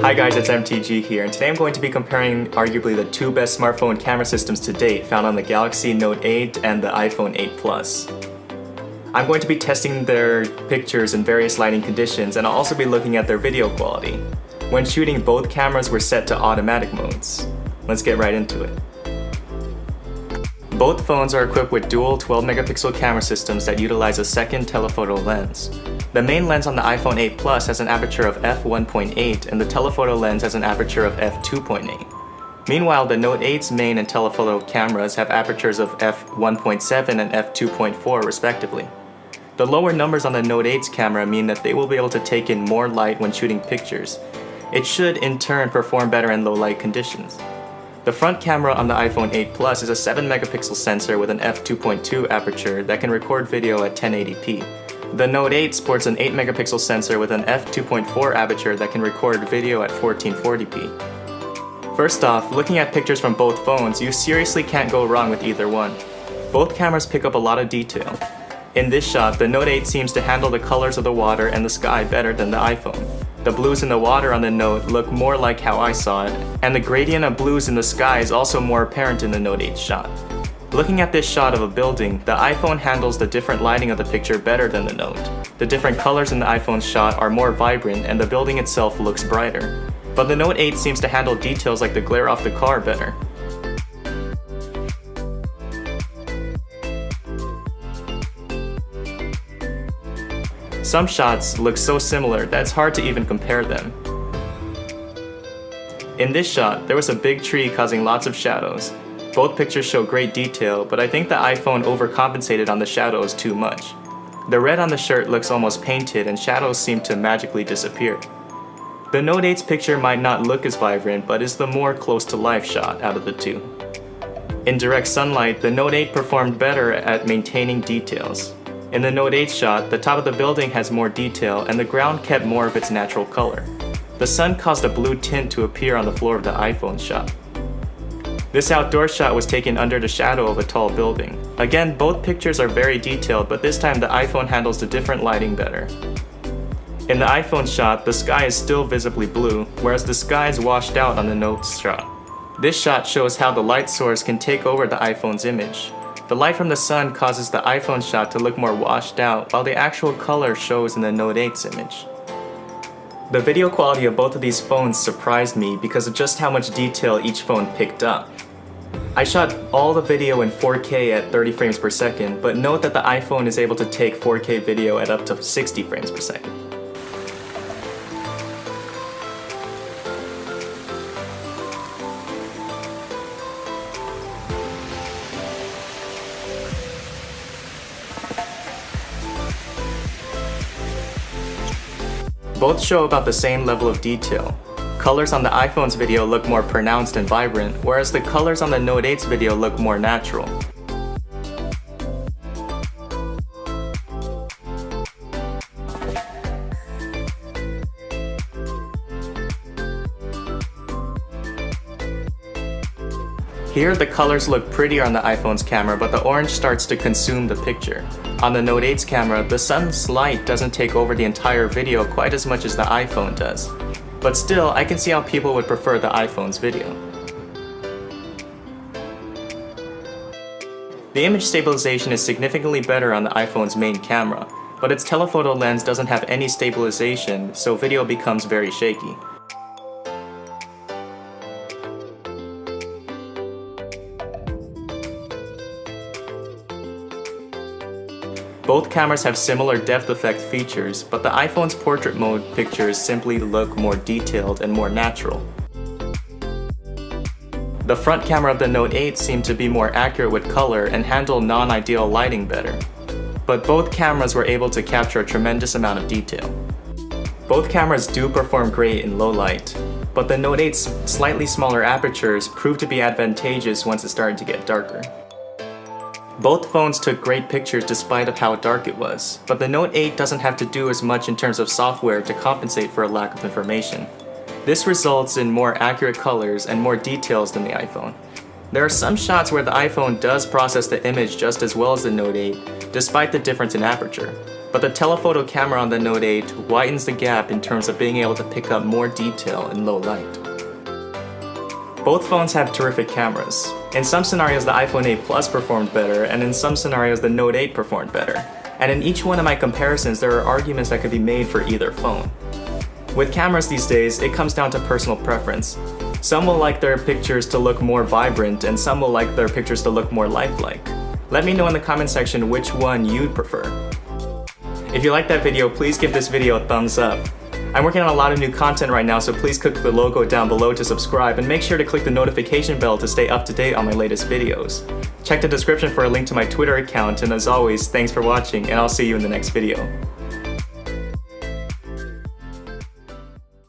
Hi guys, it's MTG here, and today I'm going to be comparing arguably the two best smartphone camera systems to date found on the Galaxy Note 8 and the iPhone 8 Plus. I'm going to be testing their pictures in various lighting conditions, and I'll also be looking at their video quality. When shooting, both cameras were set to automatic modes. Let's get right into it. Both phones are equipped with dual 12-megapixel camera systems that utilize a second telephoto lens. The main lens on the iPhone 8 Plus has an aperture of f1.8 and the telephoto lens has an aperture of f2.8. Meanwhile, the Note 8's main and telephoto cameras have apertures of f1.7 and f2.4 respectively. The lower numbers on the Note 8's camera mean that they will be able to take in more light when shooting pictures. It should in turn perform better in low light conditions. The front camera on the iPhone 8 Plus is a 7-megapixel sensor with an f2.2 aperture that can record video at 1080p. The Note 8 sports an 8-megapixel sensor with an f2.4 aperture that can record video at 1440p. First off, looking at pictures from both phones, you seriously can't go wrong with either one. Both cameras pick up a lot of detail. In this shot, the Note 8 seems to handle the colors of the water and the sky better than the iPhone. The blues in the water on the Note look more like how I saw it, and the gradient of blues in the sky is also more apparent in the Note 8 shot. Looking at this shot of a building, the iPhone handles the different lighting of the picture better than the Note. The different colors in the iPhone's shot are more vibrant and the building itself looks brighter. But the Note 8 seems to handle details like the glare off the car better. Some shots look so similar that it's hard to even compare them. In this shot, there was a big tree causing lots of shadows. Both pictures show great detail, but I think the iPhone overcompensated on the shadows too much. The red on the shirt looks almost painted and shadows seem to magically disappear. The Note 8's picture might not look as vibrant, but is the more close to life shot out of the two. In direct sunlight, the Note 8 performed better at maintaining details. In the Note 8 shot, the top of the building has more detail and the ground kept more of its natural color. The sun caused a blue tint to appear on the floor of the iPhone shot. This outdoor shot was taken under the shadow of a tall building. Again, both pictures are very detailed, but this time the iPhone handles the different lighting better. In the iPhone shot, the sky is still visibly blue, whereas the sky is washed out on the Note's shot. This shot shows how the light source can take over the iPhone's image. The light from the sun causes the iPhone shot to look more washed out, while the actual color shows in the Note 8's image. The video quality of both of these phones surprised me because of just how much detail each phone picked up. I shot all the video in 4K at 30 frames per second, but note that the iPhone is able to take 4K video at up to 60 frames per second. Both show about the same level of detail. Colors on the iPhone's video look more pronounced and vibrant, whereas the colors on the Note 8's video look more natural. Here, the colors look prettier on the iPhone's camera, but the orange starts to consume the picture. On the Note 8's camera, the sun's light doesn't take over the entire video quite as much as the iPhone does. But still, I can see how people would prefer the iPhone's video. The image stabilization is significantly better on the iPhone's main camera, but its telephoto lens doesn't have any stabilization, so video becomes very shaky. Both cameras have similar depth effect features, but the iPhone's portrait mode pictures simply look more detailed and more natural. The front camera of the Note 8 seemed to be more accurate with color and handle non-ideal lighting better. But both cameras were able to capture a tremendous amount of detail. Both cameras do perform great in low light, but the Note 8's slightly smaller apertures proved to be advantageous once it started to get darker. Both phones took great pictures despite of how dark it was, but the Note 8 doesn't have to do as much in terms of software to compensate for a lack of information. This results in more accurate colors and more details than the iPhone. There are some shots where the iPhone does process the image just as well as the Note 8, despite the difference in aperture. but the telephoto camera on the Note 8 widens the gap in terms of being able to pick up more detail in low light. Both phones have terrific cameras. In some scenarios the iPhone 8 Plus performed better, and in some scenarios the Note 8 performed better. And in each one of my comparisons there are arguments that could be made for either phone. With cameras these days, it comes down to personal preference. Some will like their pictures to look more vibrant, and some will like their pictures to look more lifelike. Let me know in the comment section which one you'd prefer. If you liked that video, please give this video a thumbs up. I'm working on a lot of new content right now, so please click the logo down below to subscribe, and make sure to click the notification bell to stay up to date on my latest videos. Check the description for a link to my Twitter account, and as always, thanks for watching, and I'll see you in the next video.